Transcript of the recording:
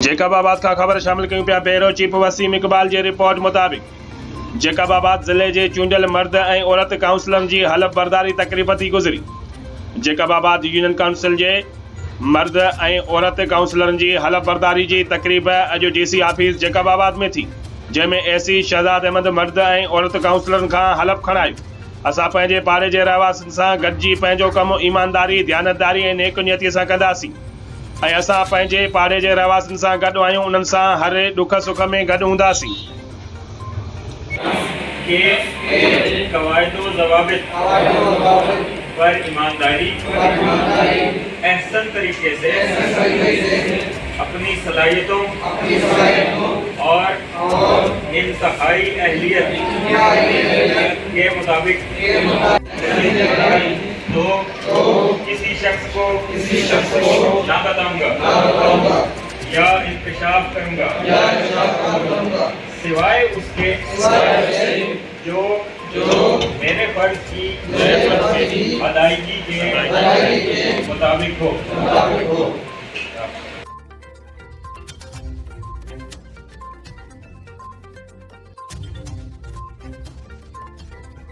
जेकबाबाद का खबर शामिल कयूं पिया। Bureau chief Wasim Iqbal ji report मुताबिक़ जेकबाबाद ज़िले जे चूंडियल मर्द ऐं औरत काउंसलरनि जी हलफ़ बरदारी तक़रीब थी गुज़री। जेकबाबाद यूनियन काउंसिल जे मर्द ऐं औरत काउंसलरनि जी हलफ़ बरदारी जी तक़रीब अॼु DC ऑफिस जेकबाबाद में थी, जंहिंमें AC शहज़ाद अहमद मर्द ऐं औरत काउंसलरनि खां हलफ़ खणायो। असां पंहिंजे पाड़े जे रहवासियुनि सां गॾिजी पंहिंजो कमु ईमानदारी, दयानतदारी ऐं नेक नियतीअ सां कंदासीं ऐं असां पंहिंजे पाड़े जे रहवासियुनि सां गॾु आहियूं। उन्हनि सां हर ॾुख सुख में गॾु हूंदासीं। कवायदो ज़वाबित पर ईमानदारी एहसन तरीके से अपनी सलाहियतों और इंतहाई अहलियत के मुताबिक तो किसी शख्स को ना बताऊंगा या इंकशाफ करूंगा सिवाय उसके जो मेरे फर्ज की अदायगी के मुताबिक हो।